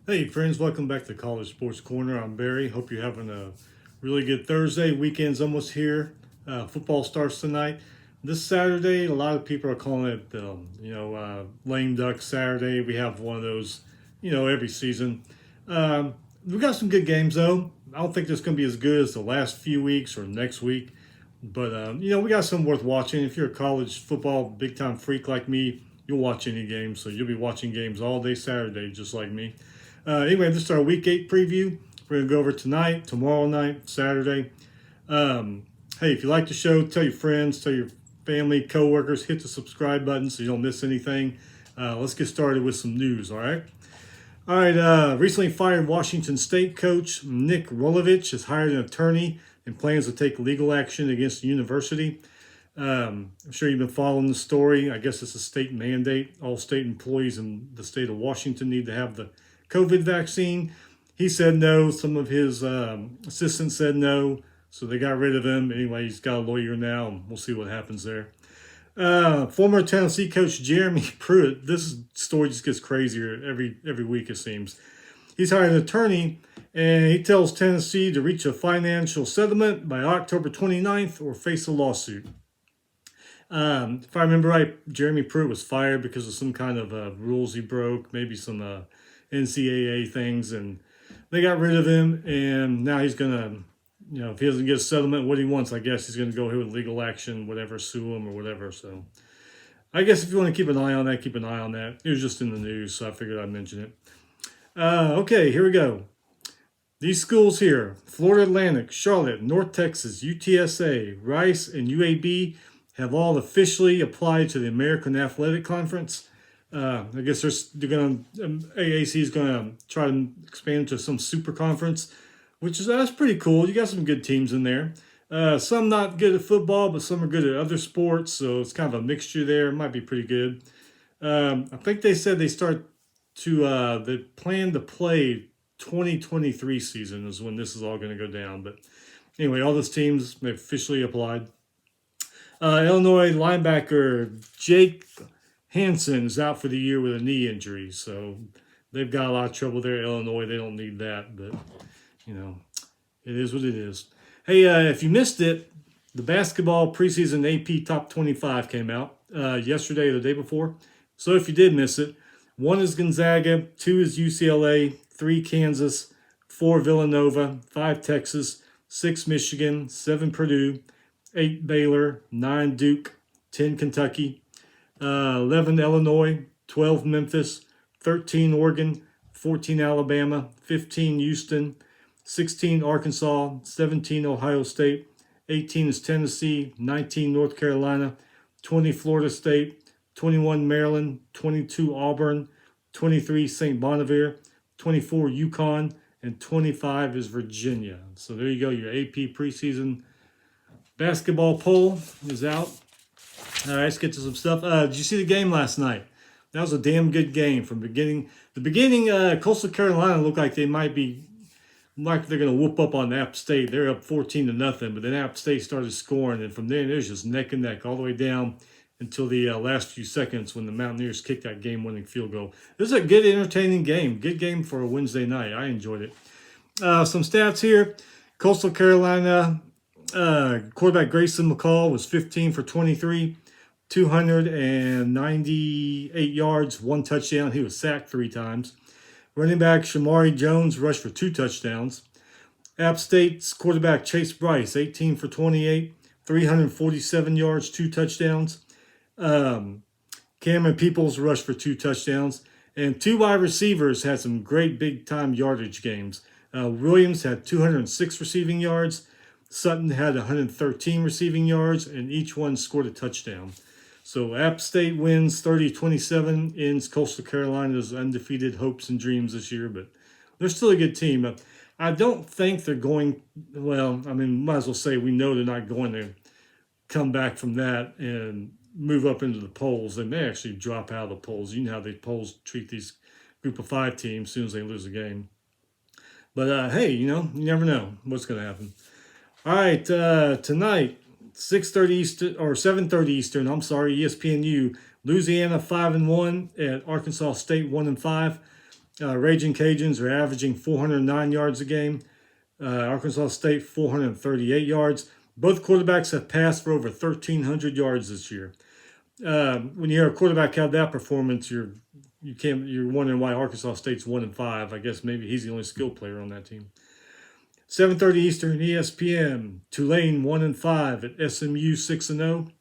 Hey friends, welcome back to College Sports Corner. I'm Barry. Hope you're having a really good Thursday. Weekend's almost here. Football starts tonight. This Saturday, a lot of people are calling it, lame duck Saturday. We have one of those, every season. We got some good games though. I don't think it's going to be as good as the last few weeks or next week, but we got some worth watching. If you're a college football big time freak like me, you'll watch any games. So you'll be watching games all day Saturday, just like me. Anyway, this is our week 8 preview. We're going to go over tonight, tomorrow night, Saturday. Hey, if you like the show, tell your friends, tell your family, coworkers, hit the subscribe button so you don't miss anything. Let's get started with some news, all right? All right, recently fired Washington State coach Nick Rolovich has hired an attorney and plans to take legal action against the university. I'm sure you've been following the story. I guess it's a state mandate. All state employees in the state of Washington need to have the COVID vaccine. He said no. Some of his assistants said no. So they got rid of him. Anyway, he's got a lawyer now, and we'll see what happens there. Former Tennessee coach Jeremy Pruitt. This story just gets crazier every week, it seems. He's hired an attorney, and he tells Tennessee to reach a financial settlement by October 29th or face a lawsuit. If I remember right, Jeremy Pruitt was fired because of some kind of rules he broke, maybe some NCAA things, and they got rid of him. And now he's gonna, if he doesn't get a settlement, what he wants, I guess he's gonna go ahead with legal action, whatever, sue him or whatever. So I guess if you want to keep an eye on that, keep an eye on that. It was just in the news, so I figured I'd mention it. Okay, here we go. These schools here: Florida Atlantic, Charlotte, North Texas, UTSA, Rice, and UAB have all officially applied to the American Athletic Conference. I guess they're going to AAC is going to try to expand to some super conference, which is that's pretty cool. You got some good teams in there. Some not good at football, but some are good at other sports. So it's kind of a mixture there. It might be pretty good. I think they said they plan to play 2023 season is when this is all going to go down. But anyway, all those teams they've officially applied. Illinois linebacker Jake Hansen is out for the year with a knee injury, so they've got a lot of trouble there. Illinois, they don't need that, but it is what it is. Hey, if you missed it, the basketball preseason AP Top 25 came out yesterday or the day before. So if you did miss it, 1 is Gonzaga, 2 is UCLA, 3 Kansas, 4 Villanova, 5 Texas, 6 Michigan, 7 Purdue, 8 Baylor, 9 Duke, 10 Kentucky, 11 Illinois, 12 Memphis, 13 Oregon, 14 Alabama, 15 Houston, 16 Arkansas, 17 Ohio State, 18 is Tennessee, 19 North Carolina, 20 Florida State, 21 Maryland, 22 Auburn, 23 St. Bonaventure, 24 UConn, and 25 is Virginia. So there you go, your AP preseason basketball poll is out. All right, let's get to some stuff. Did you see the game last night? That was a damn good game from beginning. The beginning, Coastal Carolina looked like they might be, like they're going to whoop up on App State. They're up 14-0, but then App State started scoring, and from there it was just neck and neck all the way down until the last few seconds when the Mountaineers kicked that game-winning field goal. This is a good, entertaining game. Good game for a Wednesday night. I enjoyed it. Some stats here. Coastal Carolina quarterback Grayson McCall was 15 for 23, 298 yards, 1 touchdown. He was sacked 3 times. Running back Shamari Jones rushed for 2 touchdowns. App State's quarterback Chase Bryce, 18 for 28, 347 yards, 2 touchdowns. Cameron Peoples rushed for 2 touchdowns. And 2 wide receivers had some great big-time yardage games. Williams had 206 receiving yards. Sutton had 113 receiving yards, and each one scored a touchdown. So App State wins 30-27, ends Coastal Carolina's undefeated hopes and dreams this year, but they're still a good team. I don't think they're going, might as well say we know they're not going to come back from that and move up into the polls. They may actually drop out of the polls. You know how the polls treat these group of 5 teams as soon as they lose a game. But hey, you never know what's going to happen. All right, tonight, 6:30 Eastern or 7:30 Eastern. I'm sorry, ESPNU. Louisiana 5-1 at Arkansas State 1-5. Raging Cajuns are averaging 409 yards a game. Arkansas State 438 yards. Both quarterbacks have passed for over 1,300 yards this year. When you hear a quarterback have that performance, you're wondering why Arkansas State's 1-5. I guess maybe he's the only skilled player on that team. 7:30 Eastern, ESPN. Tulane 1-5 at SMU 6-0.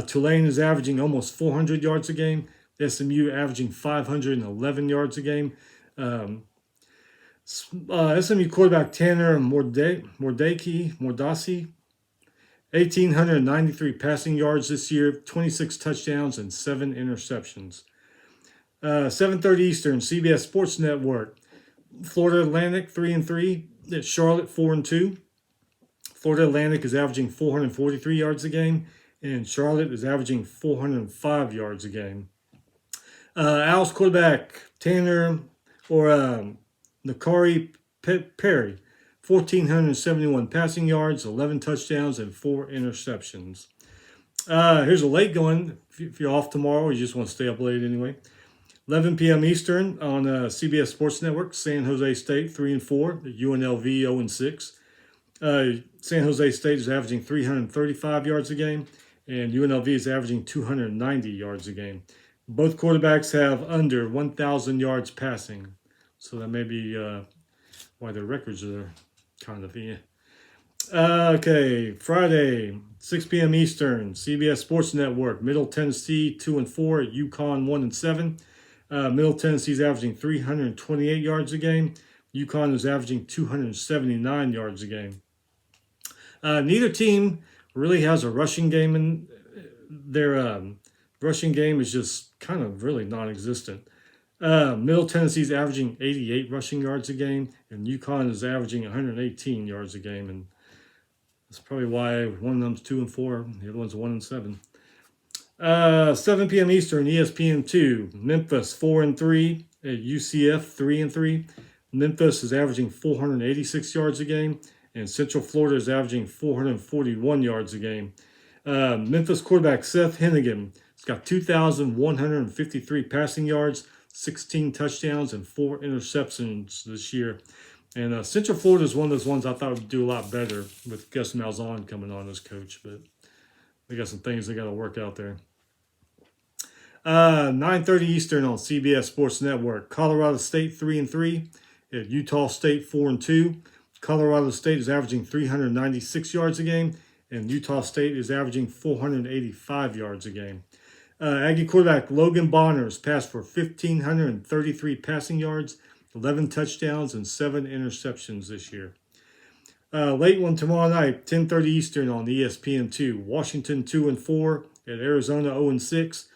Tulane is averaging almost 400 yards a game. SMU averaging 511 yards a game. SMU quarterback Tanner Mordecai, 1,893 passing yards this year, 26 touchdowns, and 7 interceptions. 7:30 Eastern, CBS Sports Network. Florida Atlantic 3-3 at Charlotte 4-2. Florida Atlantic is averaging 443 yards a game, and Charlotte is averaging 405 yards a game. Owls quarterback Tanner Nakari Perry, 1,471 passing yards, 11 touchdowns, and 4 interceptions. Here's a late going. If you're off tomorrow, or you just want to stay up late anyway. 11 p.m. Eastern on CBS Sports Network. San Jose State 3-4, UNLV 0-6. San Jose State is averaging 335 yards a game, and UNLV is averaging 290 yards a game. Both quarterbacks have under 1,000 yards passing, so that may be why their records are kind of Okay, Friday, 6 p.m. Eastern, CBS Sports Network. Middle Tennessee 2-4 at UConn 1-7. Middle Tennessee is averaging 328 yards a game. UConn is averaging 279 yards a game. Neither team really has a rushing game, and their rushing game is just kind of really non-existent. Middle Tennessee is averaging 88 rushing yards a game, and UConn is averaging 118 yards a game, and that's probably why one of them's 2-4, the other one's 1-7. 7 p.m. Eastern, ESPN2. Memphis 4-3 at UCF 3-3. Memphis is averaging 486 yards a game, and Central Florida is averaging 441 yards a game. Memphis quarterback Seth Hennigan has got 2,153 passing yards, 16 touchdowns, and 4 interceptions this year. And Central Florida is one of those ones I thought would do a lot better with Gus Malzahn coming on as coach, but they got some things they got to work out there. 9:30 Eastern on CBS Sports Network. Colorado State 3-3 at Utah State 4-2. Colorado State is averaging 396 yards a game, and Utah State is averaging 485 yards a game. Aggie quarterback Logan Bonner has passed for 1,533 passing yards, 11 touchdowns, and 7 interceptions this year. Late one tomorrow night, 10:30 Eastern on ESPN2. Washington 2-4 at Arizona 0-6.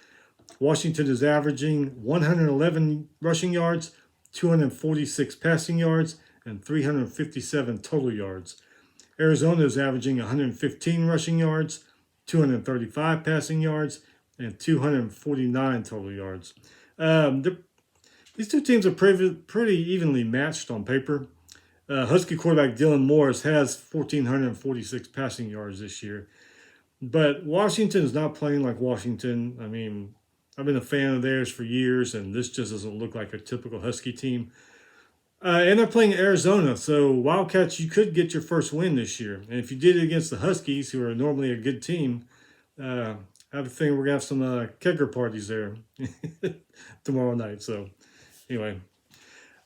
Washington is averaging 111 rushing yards, 246 passing yards, and 357 total yards. Arizona is averaging 115 rushing yards, 235 passing yards, and 249 total yards. These two teams are pretty evenly matched on paper. Husky quarterback Dylan Morris has 1,446 passing yards this year. But Washington is not playing like Washington. I mean, I've been a fan of theirs for years, and this just doesn't look like a typical Husky team. And they're playing Arizona, so Wildcats, you could get your first win this year. And if you did it against the Huskies, who are normally a good team, I have a feeling we're going to have some kegger parties there tomorrow night. So, anyway.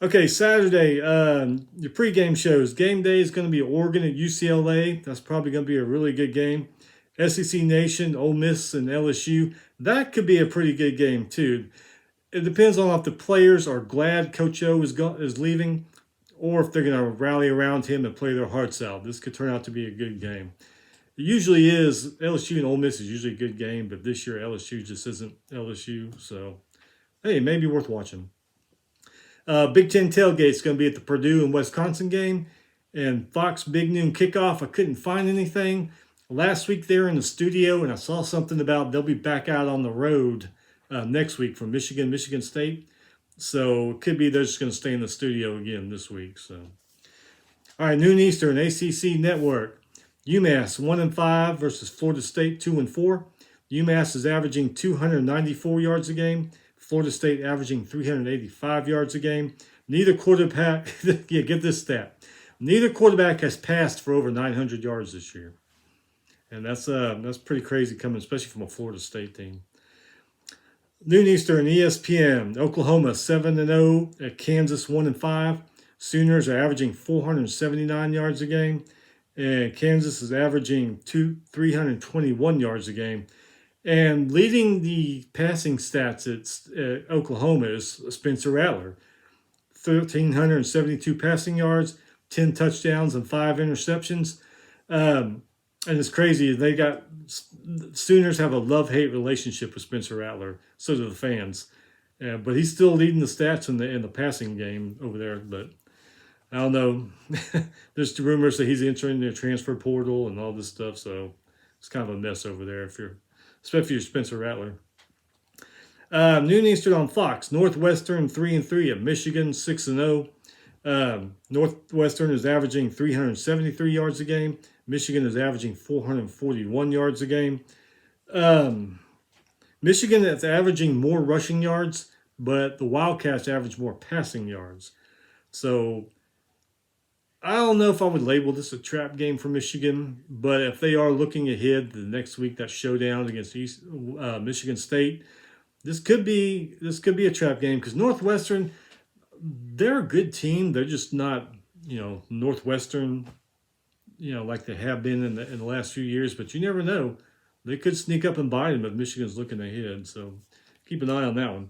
Okay, Saturday, your pregame shows. Game day is going to be Oregon at UCLA. That's probably going to be a really good game. SEC Nation, Ole Miss, and LSU. That could be a pretty good game, too. It depends on if the players are glad Coach O is leaving or if they're going to rally around him and play their hearts out. This could turn out to be a good game. It usually is. LSU and Ole Miss is usually a good game, but this year LSU just isn't LSU. So, hey, maybe worth watching. Big Ten tailgate is going to be at the Purdue and Wisconsin game. And Fox Big Noon Kickoff, I couldn't find anything. Last week they were in the studio, and I saw something about they'll be back out on the road next week from Michigan State. So it could be they're just going to stay in the studio again this week. So, all right, noon Eastern, ACC Network. UMass 1-5 versus Florida State 2-4. UMass is averaging 294 yards a game, Florida State averaging 385 yards a game. Neither quarterback, yeah, get this stat. Neither quarterback has passed for over 900 yards this year. And that's pretty crazy coming, especially from a Florida State team. Noon Eastern, ESPN, Oklahoma 7-0 at Kansas 1-5. Sooners are averaging 479 yards a game, and Kansas is averaging 321 yards a game. And leading the passing stats at Oklahoma is Spencer Rattler, 1,372 passing yards, 10 touchdowns, and 5 interceptions. And it's crazy. Sooners have a love-hate relationship with Spencer Rattler. So do the fans. But he's still leading the stats in the passing game over there. But I don't know. There's rumors that he's entering the transfer portal and all this stuff. So it's kind of a mess over there especially if you're Spencer Rattler. Noon Eastern on Fox. Northwestern 3-3 at Michigan 6-0. Northwestern is averaging 373 yards a game. Michigan is averaging 441 yards a game. Michigan is averaging more rushing yards, but the Wildcats average more passing yards. So I don't know if I would label this a trap game for Michigan, but if they are looking ahead to the next week, that showdown against Michigan State, this could be a trap game because Northwestern, they're a good team. They're just not, Northwestern, like they have been in the last few years. But you never know; they could sneak up and bite them if Michigan's looking ahead. So keep an eye on that one.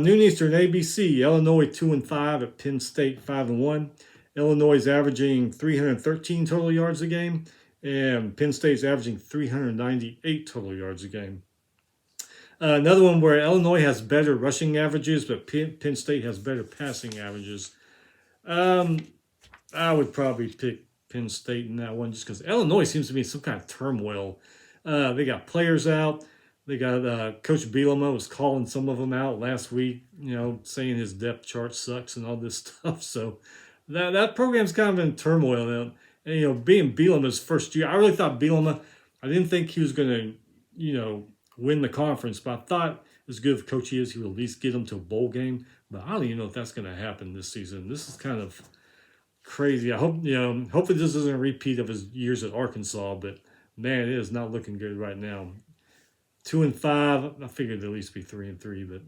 Noon Eastern, ABC, Illinois 2-5 at Penn State 5-1. Illinois is averaging 313 total yards a game, and Penn State is averaging 398 total yards a game. Another one where Illinois has better rushing averages, but Penn State has better passing averages. I would probably pick Penn State in that one just because Illinois seems to be in some kind of turmoil. They got players out. They got Coach Bielema was calling some of them out last week, saying his depth chart sucks and all this stuff. So that program's kind of in turmoil now. And, being Bielema's first year, I really thought Bielema, I didn't think he was going to, win the conference, but I thought as good of a coach he is, he would at least get them to a bowl game. But I don't even know if that's going to happen this season. This is kind of crazy. I hope, hopefully this isn't a repeat of his years at Arkansas, but man, it is not looking good right now. 2-5, I figured it'd at least be 3-3, but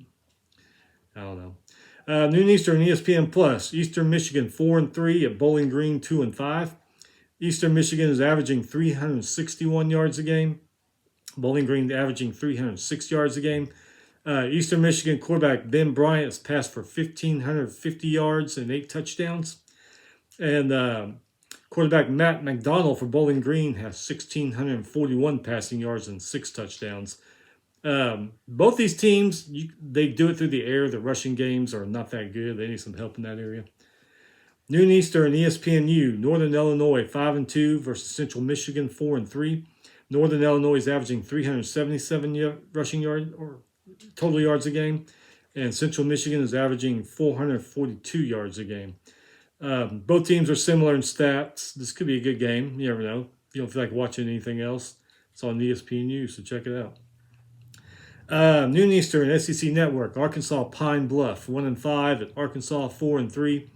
I don't know. Noon Eastern, ESPN Plus, Eastern Michigan 4-3 at Bowling Green 2-5. Eastern Michigan is averaging 361 yards a game. Bowling Green averaging 306 yards a game. Eastern Michigan quarterback Ben Bryant has passed for 1,550 yards and 8 touchdowns. And quarterback Matt McDonald for Bowling Green has 1,641 passing yards and 6 touchdowns. Both these teams, they do it through the air. The rushing games are not that good. They need some help in that area. Noon Eastern, ESPNU, Northern Illinois 5-2 versus Central Michigan 4-3. Northern Illinois is averaging 377 rushing yards or total yards a game, and Central Michigan is averaging 442 yards a game. Both teams are similar in stats. This could be a good game. You never know. If you don't feel like watching anything else, it's on ESPNU, so check it out. Noon Eastern, SEC Network, Arkansas Pine Bluff 1-5 at Arkansas 4-3.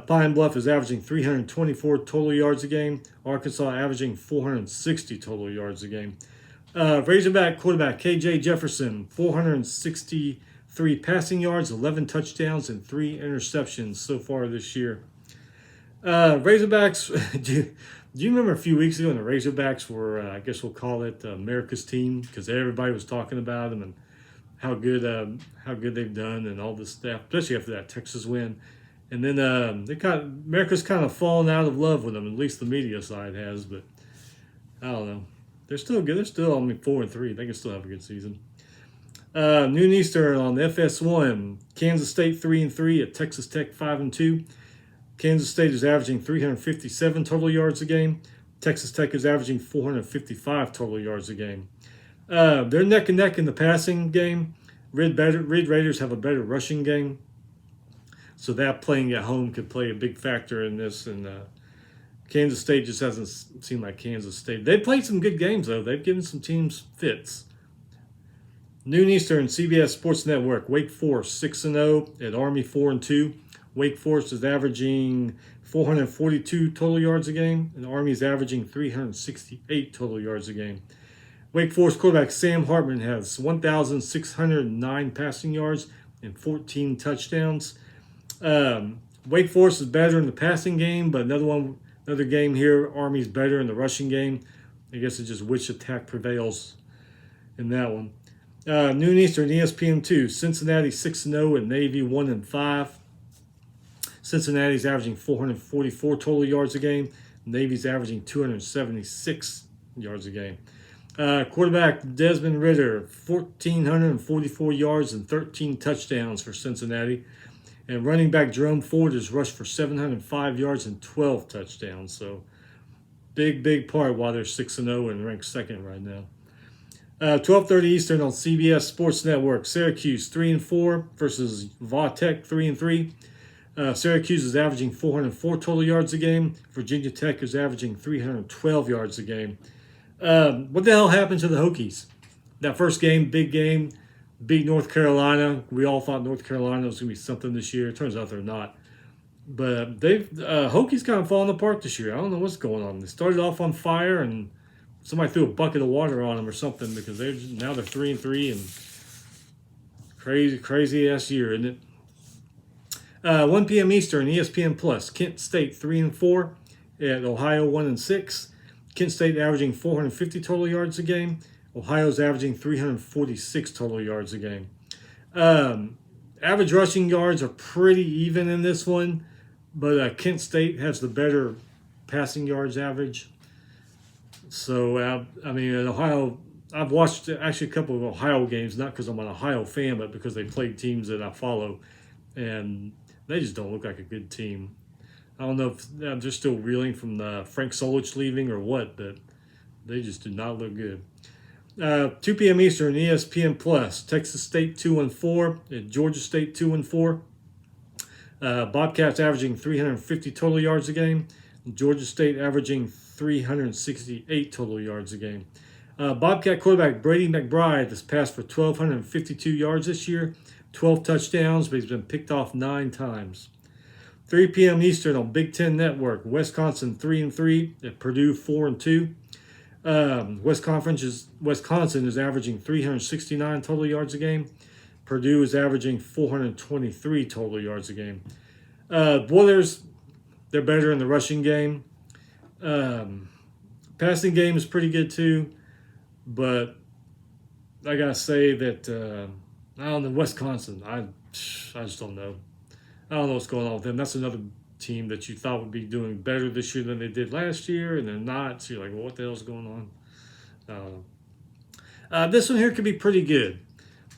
Pine Bluff is averaging 324 total yards a game. Arkansas averaging 460 total yards a game. Razorback quarterback KJ Jefferson, 463 passing yards, 11 touchdowns, and 3 interceptions so far this year. Razorbacks, do you remember a few weeks ago when the Razorbacks were, I guess we'll call it America's team, because everybody was talking about them and how good they've done and all this stuff, especially after that Texas win. And then America's kind of fallen out of love with them, at least the media side has. But I don't know. They're still good. They're still 4-3. They can still have a good season. Noon Eastern on FS1. Kansas State 3-3 at Texas Tech 5-2. Kansas State is averaging 357 total yards a game. Texas Tech is averaging 455 total yards a game. They're neck and neck in the passing game. Red Raiders have a better rushing game. So that playing at home could play a big factor in this. And Kansas State just hasn't seemed like Kansas State. They've played some good games, though. They've given some teams fits. Noon Eastern, CBS Sports Network. Wake Forest 6-0 at Army 4-2. Wake Forest is averaging 442 total yards a game, and Army is averaging 368 total yards a game. Wake Forest quarterback Sam Hartman has 1,609 passing yards and 14 touchdowns. Wake Forest is better in the passing game, but another game here, Army's better in the rushing game. I guess it's just which attack prevails in that one. Noon Eastern, ESPN2. Cincinnati 6-0 and Navy 1-5. Cincinnati's averaging 444 total yards a game. Navy's averaging 276 yards a game. Quarterback Desmond Ridder, 1,444 yards and 13 touchdowns for Cincinnati. And running back Jerome Ford has rushed for 705 yards and 12 touchdowns. So big part why they're 6-0 and ranked second right now. 12:30 Eastern on CBS Sports Network. Syracuse 3-4 versus Va-Tech 3-3. Syracuse is averaging 404 total yards a game. Virginia Tech is averaging 312 yards a game. What the hell happened to the Hokies? That first game, big game, beat North Carolina. We all thought North Carolina was going to be something this year. It turns out they're not. But Hokies kind of falling apart this year. I don't know what's going on. They started off on fire, and somebody threw a bucket of water on them or something, because they're 3-3 and crazy ass year, isn't it? 1 p.m. Eastern, ESPN Plus. Kent State 3-4 at Ohio 1-6. Kent State averaging 450 total yards a game. Ohio's averaging 346 total yards a game. Average rushing yards are pretty even in this one, but Kent State has the better passing yards average. So, in Ohio, I've watched actually a couple of Ohio games, not because I'm an Ohio fan, but because they played teams that I follow, and they just don't look like a good team. I don't know if they're still reeling from the Frank Solich leaving or what, but they just do not look good. 2 p.m. Eastern, ESPN Plus. Texas State 2-4 at Georgia State 2-4. Bobcats averaging 350 total yards a game. Georgia State averaging 368 total yards a game. Bobcat quarterback Brady McBride has passed for 1,252 yards this year, 12 touchdowns, but he's been picked off 9 times. 3 p.m. Eastern on Big Ten Network. Wisconsin 3-3 at Purdue 4-2. Wisconsin is averaging 369 total yards a game. Purdue is averaging 423 total yards a game. Boilers, they're better in the rushing game. Passing game is pretty good too, but I gotta say that I don't know, Wisconsin. I just don't know. I don't know what's going on with them. That's another team that you thought would be doing better this year than they did last year, and they're not. So you're like, well, what the hell's going on? This one here could be pretty good.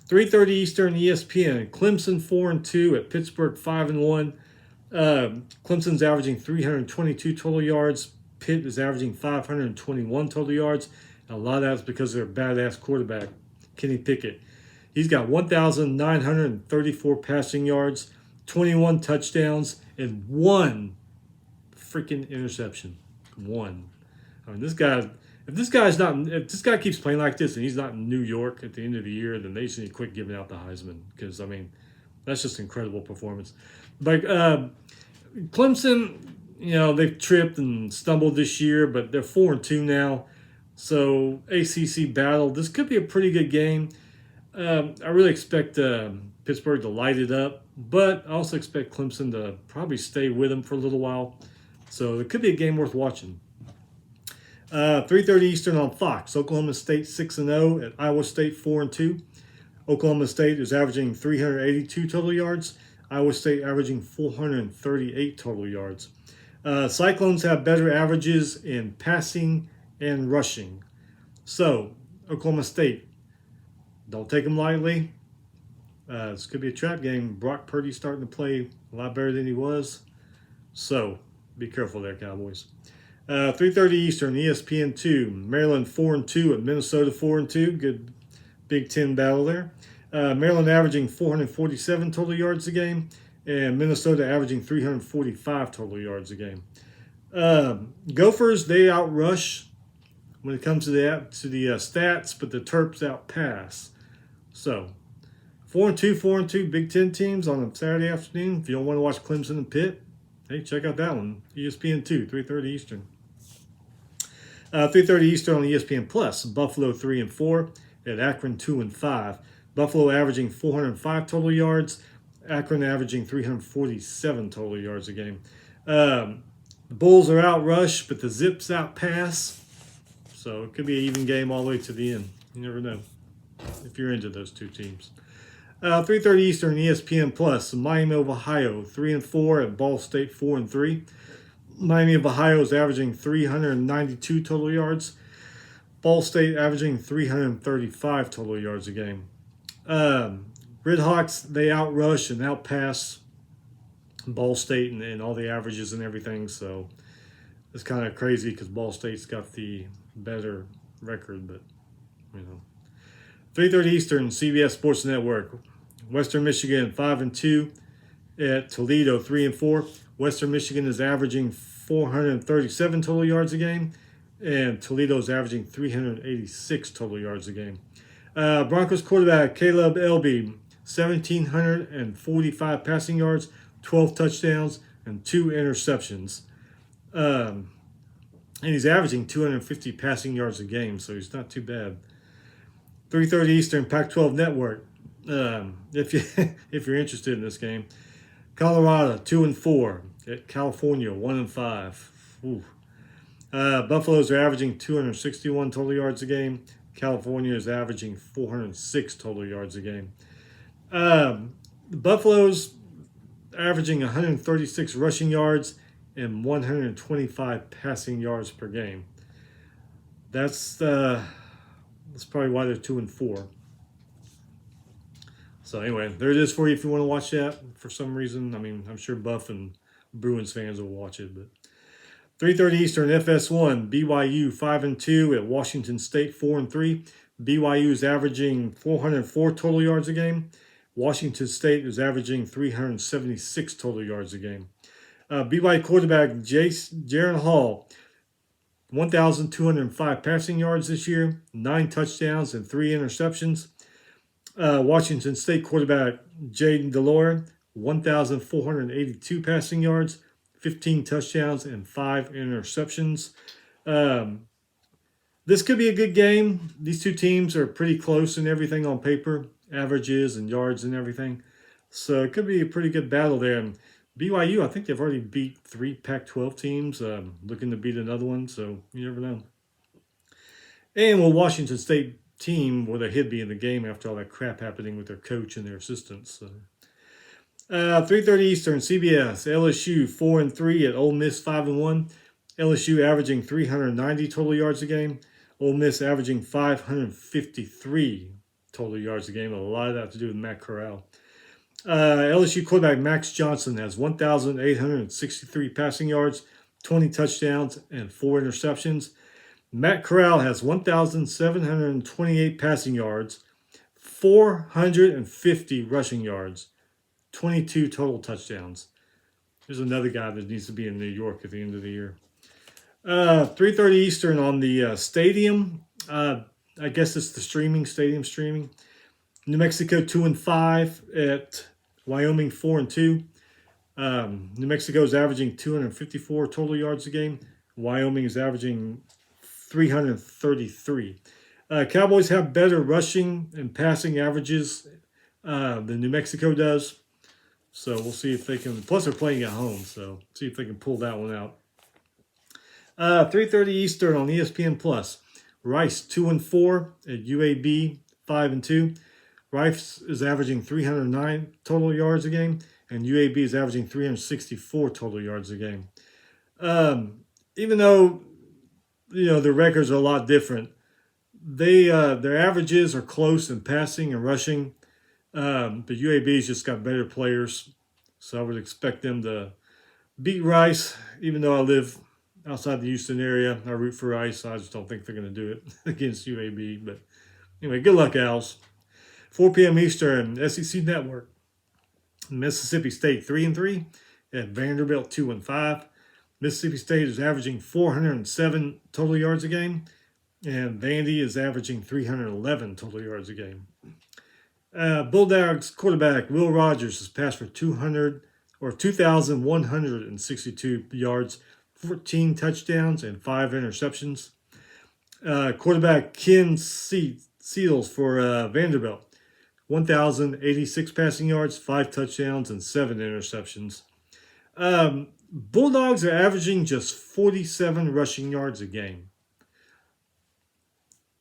3:30 Eastern, ESPN. Clemson 4-2 at Pittsburgh 5-1. Clemson's averaging 322 total yards. Pitt is averaging 521 total yards. And a lot of that's because of their badass quarterback, Kenny Pickett. He's got 1,934 passing yards, 21 touchdowns, and 1 freaking interception. 1. I mean, if this guy keeps playing like this and he's not in New York at the end of the year, then they just need to quit giving out the Heisman, because, that's just incredible performance. But Clemson, they've tripped and stumbled this year, but they're 4-2 now. So ACC battle. This could be a pretty good game. I really expect Pittsburgh to light it up, but I also expect Clemson to probably stay with them for a little while. So it could be a game worth watching. 3:30 Eastern on Fox. Oklahoma State 6-0 at Iowa State 4-2. Oklahoma State is averaging 382 total yards. Iowa State averaging 438 total yards. Cyclones have better averages in passing and rushing. So, Oklahoma State, don't take them lightly. This could be a trap game. Brock Purdy's starting to play a lot better than he was. So, be careful there, Cowboys. 3:30 Eastern, ESPN2. Maryland 4-2 at Minnesota 4-2. Good Big Ten battle there. Maryland averaging 447 total yards a game, and Minnesota averaging 345 total yards a game. Gophers, they outrush when it comes to the stats, but the Terps outpass. So 4-2, 4-2 Big Ten teams on a Saturday afternoon. If you don't want to watch Clemson and Pitt, hey, check out that one. ESPN2, 3:30 Eastern. 3:30 Eastern on ESPN Plus. Buffalo 3-4 at Akron 2-5. Buffalo averaging 405 total yards. Akron averaging 347 total yards a game. The Bulls are out rush, but the Zips out pass. So it could be an even game all the way to the end. You never know if you're into those two teams. 3:30 Eastern, ESPN Plus. Miami of Ohio 3-4 at Ball State 4-3. Miami of Ohio is averaging 392 total yards. Ball State averaging 335 total yards a game. Redhawks, they outrush and outpass Ball State and all the averages and everything. So it's kind of crazy because Ball State's got the better record, but you know. 3:30 Eastern, CBS Sports Network. Western Michigan 5-2 at Toledo 3-4. Western Michigan is averaging 437 total yards a game, and Toledo is averaging 386 total yards a game. Broncos quarterback Caleb Elby, 1,745 passing yards, 12 touchdowns, and 2 interceptions. And he's averaging 250 passing yards a game, so he's not too bad. 3:30 Eastern, Pac-12 Network. If you're interested in this game, Colorado 2-4 at California 1-5. Buffaloes are averaging 261 total yards a game. California is averaging 406 total yards a game. The Buffaloes averaging 136 rushing yards and 125 passing yards per game. That's probably why they're 2-4. So anyway, there it is for you if you want to watch that for some reason. I mean, I'm sure Buff and Bruins fans will watch it. But 3:30 Eastern, FS1, BYU 5-2 at Washington State 4-3. BYU is averaging 404 total yards a game. Washington State is averaging 376 total yards a game. BYU quarterback Jaron Hall, 1,205 passing yards this year, 9 touchdowns and 3 interceptions. Washington State quarterback Jaden Delore, 1,482 passing yards, 15 touchdowns, and 5 interceptions. This could be a good game. These two teams are pretty close in everything on paper, averages and yards and everything. So it could be a pretty good battle there. And BYU, I think they've already beat 3 Pac-12 teams, looking to beat another one, so you never know. And will Washington State team, will their head be in the game after all that crap happening with their coach and their assistants? So. 3:30 Eastern, CBS, LSU 4-3 at Ole Miss 5-1. LSU averaging 390 total yards a game. Ole Miss averaging 553 total yards a game. A lot of that to do with Matt Corral. LSU quarterback Max Johnson has 1,863 passing yards, 20 touchdowns, and 4 interceptions. Matt Corral has 1,728 passing yards, 450 rushing yards, 22 total touchdowns. There's another guy that needs to be in New York at the end of the year. 3:30 Eastern on the stadium. I guess it's the stadium streaming. New Mexico 2-5 at Wyoming 4-2. New Mexico is averaging 254 total yards a game. Wyoming is averaging 333. Cowboys have better rushing and passing averages than New Mexico does. So we'll see if they can. Plus, they're playing at home, so see if they can pull that one out. 3:30 Eastern on ESPN Plus. Rice 2-4 at UAB 5-2. Rice is averaging 309 total yards a game, and UAB is averaging 364 total yards a game. Even though their records are a lot different, their averages are close in passing and rushing. But UAB's just got better players, so I would expect them to beat Rice. Even though I live outside the Houston area, I root for Rice. I just don't think they're going to do it against UAB. But anyway, good luck, Owls. 4 p.m. Eastern, SEC Network. Mississippi State 3-3 at Vanderbilt 2-5. Mississippi State is averaging 407 total yards a game, and Vandy is averaging 311 total yards a game. Bulldogs quarterback Will Rogers has passed for 2,162 yards, 14 touchdowns, and 5 interceptions. Quarterback Ken Seals for Vanderbilt, 1,086 passing yards, 5 touchdowns, and 7 interceptions. Bulldogs are averaging just 47 rushing yards a game.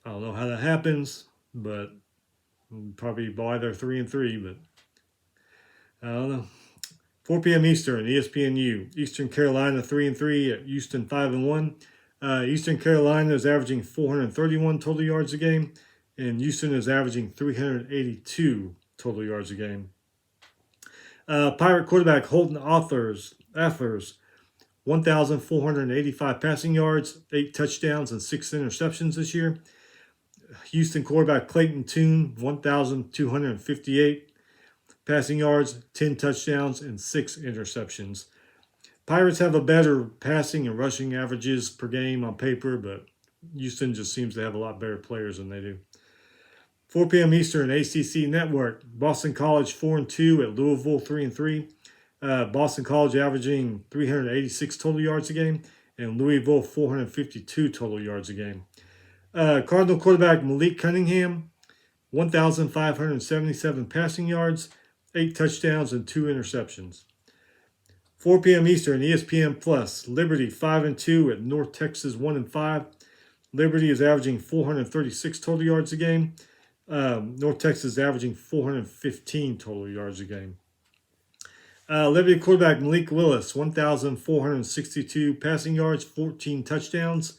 I don't know how that happens, but probably why they're 3-3. But I don't know. 4 p.m. Eastern, ESPNU. Eastern Carolina 3-3 at Houston 5-1. Eastern Carolina is averaging 431 total yards a game, and Houston is averaging 382 total yards a game. Pirate quarterback Holton Athers, 1,485 passing yards, 8 touchdowns, and 6 interceptions this year. Houston quarterback Clayton Tune, 1,258 passing yards, 10 touchdowns, and 6 interceptions. Pirates have a better passing and rushing averages per game on paper, but Houston just seems to have a lot better players than they do. 4 p.m. Eastern, ACC Network. Boston College 4-2 at Louisville 3-3. Boston College averaging 386 total yards a game, and Louisville 452 total yards a game. Cardinal quarterback Malik Cunningham, 1,577 passing yards, 8 touchdowns, and 2 interceptions. 4 p.m. Eastern, ESPN Plus. Liberty 5-2 at North Texas 1-5. Liberty is averaging 436 total yards a game. North Texas is averaging 415 total yards a game. Liberty quarterback Malik Willis, 1,462 passing yards, 14 touchdowns.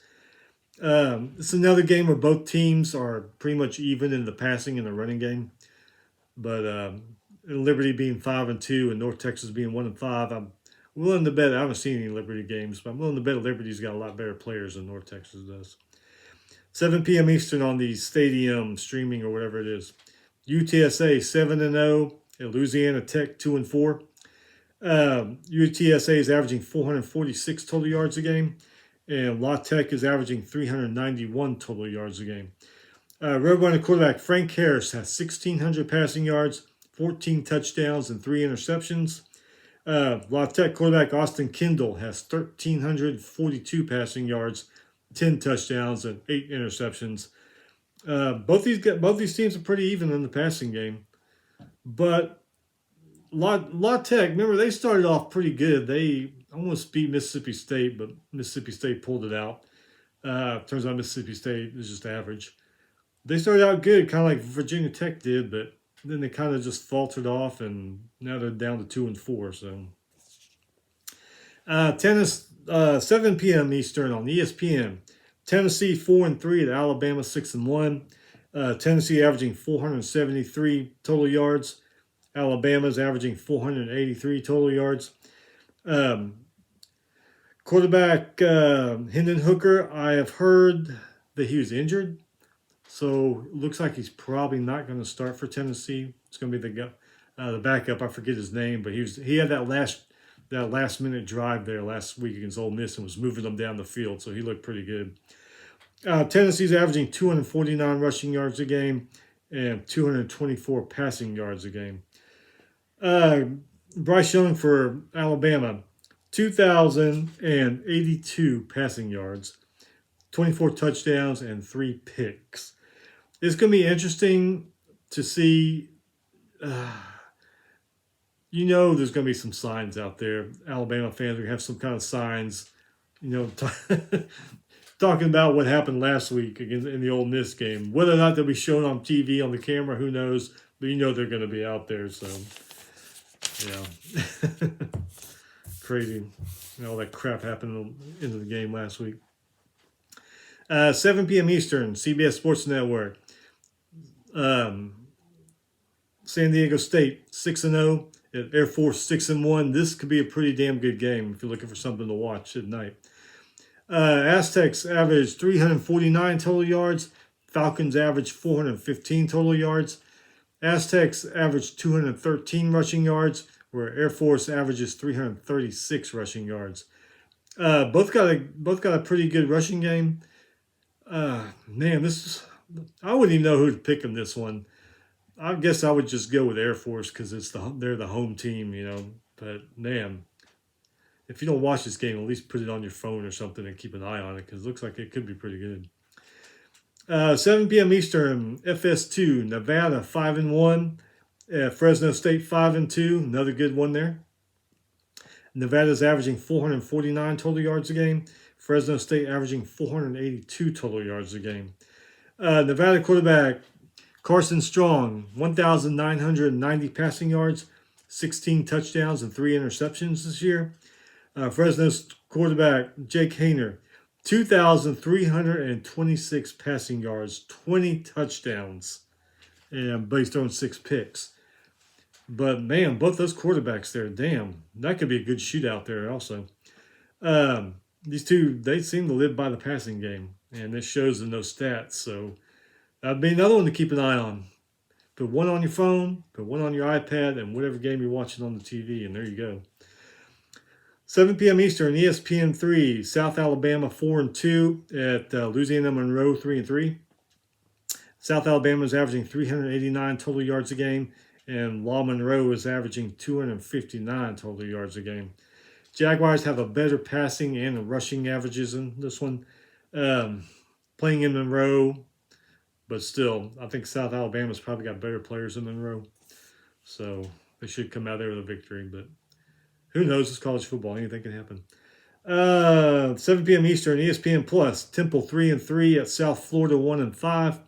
It's another game where both teams are pretty much even in the passing and the running game. But Liberty being 5-2 and North Texas being 1-5, I'm willing to bet. I haven't seen any Liberty games, but I'm willing to bet Liberty's got a lot better players than North Texas does. 7 p.m. Eastern on the Stadium streaming or whatever it is. UTSA 7-0 at Louisiana Tech 2-4. UTSA is averaging 446 total yards a game, and La Tech is averaging 391 total yards a game. Roadrunner quarterback Frank Harris has 1,600 passing yards, 14 touchdowns, and 3 interceptions. La Tech quarterback Austin Kendall has 1,342 passing yards, 10 touchdowns, and 8 interceptions. Both these teams are pretty even in the passing game, but La Tech, remember, they started off pretty good. They almost beat Mississippi State, but Mississippi State pulled it out. Turns out Mississippi State is just average. They started out good, kind of like Virginia Tech did, but then they kind of just faltered off, and now they're down to 2-4. So, tennis, 7 p.m. Eastern on ESPN. Tennessee 4-3 at Alabama 6-1. Tennessee averaging 473 total yards. Alabama's averaging 483 total yards. Quarterback Hendon Hooker, I have heard that he was injured, so it looks like he's probably not going to start for Tennessee. It's going to be the backup. I forget his name, but he had that last minute drive there last week against Ole Miss and was moving them down the field, so he looked pretty good. Tennessee's averaging 249 rushing yards a game and 224 passing yards a game. Bryce Young for Alabama, 2,082 passing yards, 24 touchdowns, and 3 picks. It's going to be interesting to see. There's going to be some signs out there. Alabama fans, we have some kind of signs, talking about what happened last week in the Ole Miss game. Whether or not they'll be shown on TV on the camera, who knows? But they're going to be out there, so yeah. Crazy. All that crap happened into the game last week. 7 p.m. Eastern, CBS Sports Network. San Diego State 6-0 at Air Force 6-1. This could be a pretty damn good game if you're looking for something to watch at night. Aztecs averaged 349 total yards. Falcons averaged 415 total yards. Aztecs averaged 213 rushing yards, where Air Force averages 336 rushing yards. Both got a pretty good rushing game. I wouldn't even know who to pick in this one. I guess I would just go with Air Force because they're the home team, But man, if you don't watch this game, at least put it on your phone or something and keep an eye on it because it looks like it could be pretty good. 7 p.m. Eastern, FS2, Nevada 5-1, Fresno State 5-2, another good one there. Nevada's averaging 449 total yards a game. Fresno State averaging 482 total yards a game. Nevada quarterback Carson Strong, 1,990 passing yards, 16 touchdowns, and 3 interceptions this year. Fresno's quarterback Jake Haener, 2,326 passing yards, 20 touchdowns, but he's thrown 6 picks. But man, both those quarterbacks there, damn, that could be a good shootout there also. These two, they seem to live by the passing game, and this shows in those stats. So that'd be another one to keep an eye on. Put one on your phone, put one on your iPad, and whatever game you're watching on the TV, and there you go. 7 p.m. Eastern, ESPN3, South Alabama 4-2 at Louisiana Monroe 3-3. South Alabama is averaging 389 total yards a game, and La Monroe is averaging 259 total yards a game. Jaguars have a better passing and rushing averages in this one. Playing in Monroe, but still, I think South Alabama's probably got better players than Monroe. So they should come out there with a victory, but who knows? It's college football. Anything can happen. 7 p.m. Eastern, ESPN Plus. Temple 3-3 at South Florida 1-5.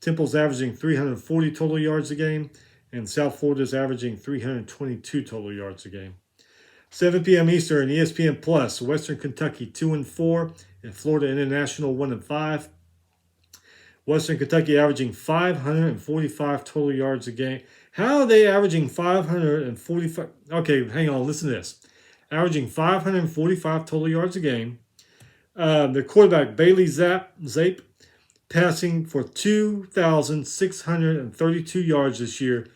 Temple's averaging 340 total yards a game, and South Florida's averaging 322 total yards a game. 7 p.m. Eastern, ESPN Plus. Western Kentucky 2-4 and Florida International 1-5. Western Kentucky averaging 545 total yards a game. How are they averaging 545? Okay, hang on, listen to this. Averaging 545 total yards a game. Their quarterback, Bailey Zappe, passing for 2,632 yards this year,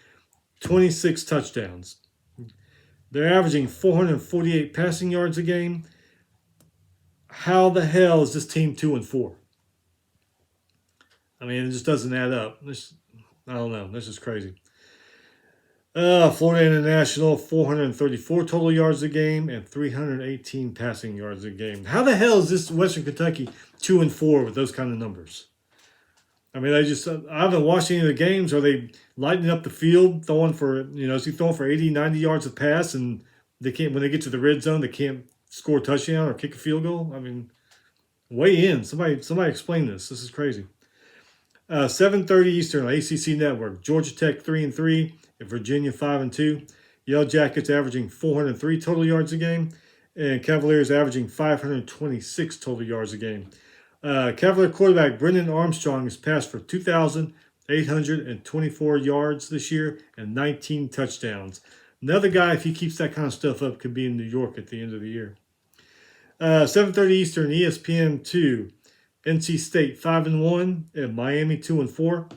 26 touchdowns. They're averaging 448 passing yards a game. How the hell is this team 2-4? I mean, it just doesn't add up. I don't know. This is crazy. Florida International, 434 total yards a game and 318 passing yards a game. How the hell is this Western Kentucky 2-4 with those kind of numbers? I mean, I haven't watched any of the games. Are they lighting up the field, throwing for, is he throwing for 80, 90 yards of pass, and they can't, when they get to the red zone, they can't score a touchdown or kick a field goal? I mean, weigh in. Somebody explain this. This is crazy. 7:30 Eastern on ACC Network. Georgia Tech 3-3 and Virginia 5-2. Yellow Jackets averaging 403 total yards a game, and Cavaliers averaging 526 total yards a game. Cavalier quarterback Brennan Armstrong has passed for 2,824 yards this year and 19 touchdowns. Another guy, if he keeps that kind of stuff up, could be in New York at the end of the year. 7:30 Eastern, ESPN 2. NC State 5-1 and Miami 2-4.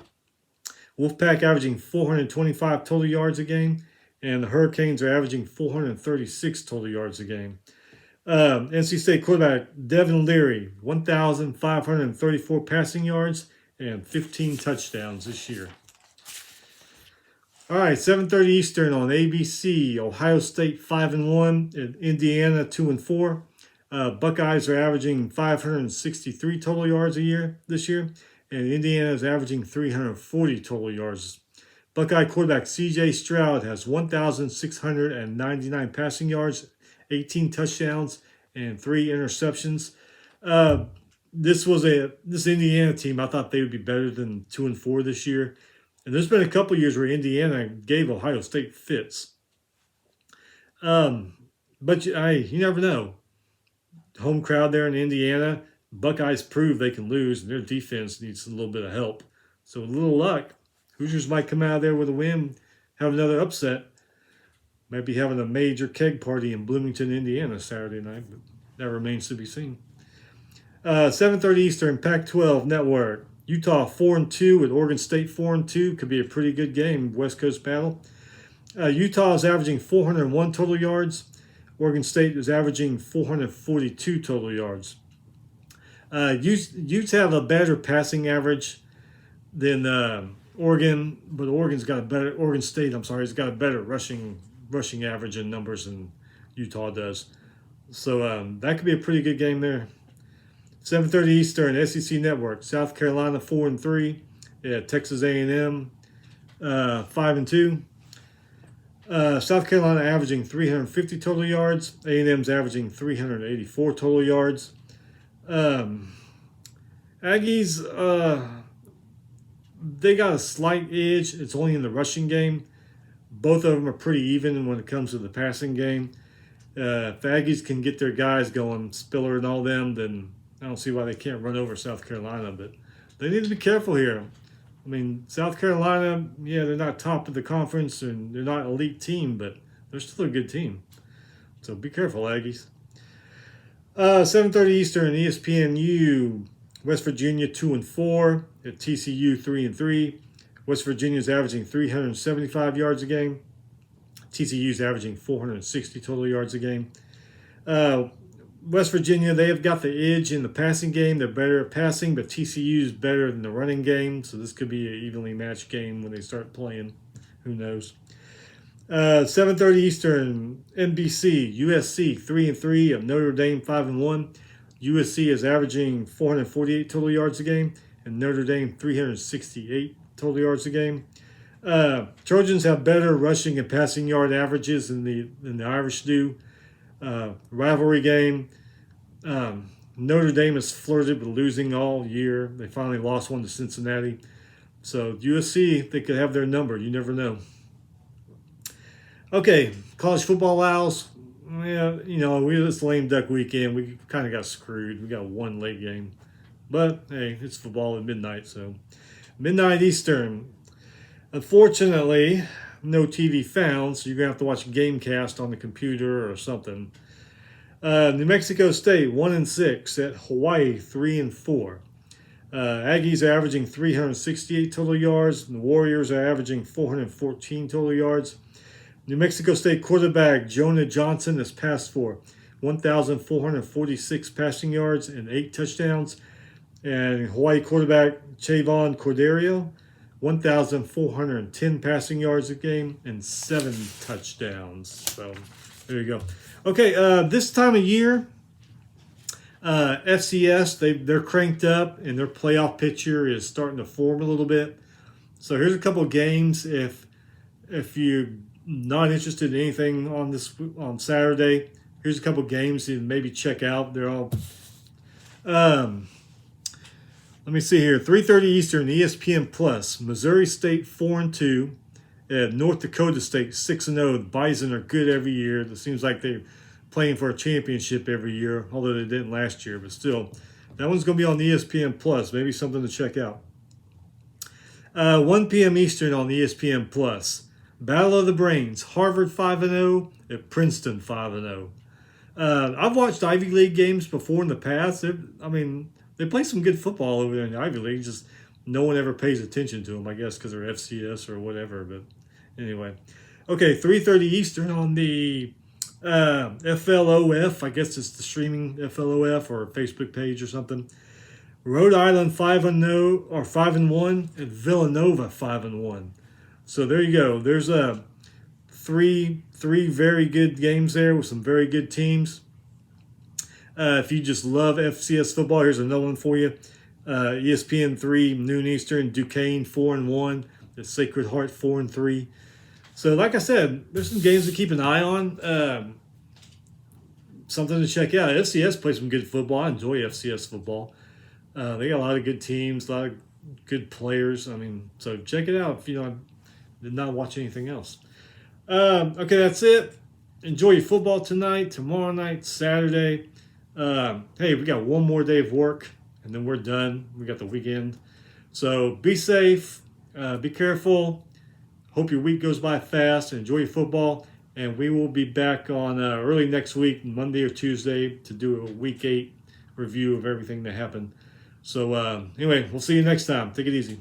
Wolfpack averaging 425 total yards a game, and the Hurricanes are averaging 436 total yards a game. NC State quarterback Devin Leary, 1,534 passing yards and 15 touchdowns this year. All right, 7:30 Eastern on ABC. Ohio State 5-1 and Indiana 2-4. Buckeyes are averaging 563 total yards a year this year, and Indiana is averaging 340 total yards. Buckeye quarterback C.J. Stroud has 1,699 passing yards, 18 touchdowns, and 3 interceptions. This Indiana team, I thought they would be better than 2-4 this year. And there's been a couple years where Indiana gave Ohio State fits. But you never know. Home crowd there in Indiana, Buckeyes prove they can lose, and their defense needs a little bit of help. So with a little luck, Hoosiers might come out of there with a win, have another upset. Might be having a major keg party in Bloomington, Indiana Saturday night, but that remains to be seen. 7:30 Eastern, Pac-12 Network. Utah 4-2 at Oregon State 4-2. Could be a pretty good game, West Coast battle. Utah is averaging 401 total yards. Oregon State is averaging 442 total yards. Utes have a better passing average than Oregon, but Oregon State, I'm sorry, has got a better rushing average and numbers than Utah does. So that could be a pretty good game there. 7:30 Eastern, SEC Network. South Carolina 4-3. Yeah, Texas A&M 5-2. South Carolina averaging 350 total yards. A&M's averaging 384 total yards. Aggies, they got a slight edge. It's only in the rushing game. Both of them are pretty even when it comes to the passing game. If the Aggies can get their guys going, Spiller and all them, then I don't see why they can't run over South Carolina. But they need to be careful here. I mean, South Carolina, yeah, they're not top of the conference and they're not an elite team, but they're still a good team. So be careful, Aggies. 7:30 Eastern, ESPNU, West Virginia 2-4, at TCU 3-3. West Virginia's averaging 375 yards a game. TCU's averaging 460 total yards a game. West Virginia, they have got the edge in the passing game. They're better at passing, but TCU's better in the running game. So this could be an evenly matched game when they start playing. Who knows? 7:30 Eastern, NBC, USC 3-3 of Notre Dame 5-1. USC is averaging 448 total yards a game, and Notre Dame 368 total yards a game. Trojans have better rushing and passing yard averages than the Irish do. Rivalry game. Notre Dame has flirted with losing all year. They finally lost one to Cincinnati. So USC, they could have their number. You never know. Okay, college football owls. Yeah, this lame duck weekend, we kind of got screwed. We got one late game. But, hey, it's football at midnight, so. Midnight Eastern. Unfortunately, no TV found, so you're going to have to watch Gamecast on the computer or something. New Mexico State 1-6 at Hawaii 3-4. Aggies are averaging 368 total yards, and the Warriors are averaging 414 total yards. New Mexico State quarterback Jonah Johnson has passed for 1,446 passing yards and 8 touchdowns. And Hawaii quarterback Chavon Cordeiro, 1,410 passing yards a game and 7 touchdowns. So there you go. Okay, this time of year, FCS, they're cranked up and their playoff picture is starting to form a little bit. So here's a couple of games. If you're not interested in anything on Saturday, here's a couple of games to maybe check out. They're all let me see here. 3:30 Eastern, ESPN Plus. Missouri State 4-2 at North Dakota State 6-0. The Bison are good every year. It seems like they're playing for a championship every year, although they didn't last year. But still, that one's going to be on ESPN Plus. Maybe something to check out. 1 p.m. Eastern on ESPN Plus. Battle of the Brains. Harvard 5-0 at Princeton 5-0. I've watched Ivy League games before in the past. They play some good football over there in the Ivy League. Just no one ever pays attention to them, I guess, because they're FCS or whatever. But anyway. Okay, 3:30 Eastern on the FLOF. I guess it's the streaming FLOF or Facebook page or something. Rhode Island 5-0 or 5-1 and Villanova 5-1. So there you go. There's three very good games there with some very good teams. If you just love FCS football, here's another one for you. ESPN 3, noon Eastern, Duquesne 4-1, the Sacred Heart 4-3. So like I said, there's some games to keep an eye on. Something to check out. FCS plays some good football. I enjoy FCS football. They got a lot of good teams, a lot of good players. So check it out if you did not watch anything else. Okay, that's it. Enjoy your football tonight, tomorrow night, Saturday. Hey, we got one more day of work, and then we're done. We got the weekend. So be safe. Be careful. Hope your week goes by fast. Enjoy your football. And we will be back on early next week, Monday or Tuesday, to do a Week 8 review of everything that happened. So anyway, we'll see you next time. Take it easy.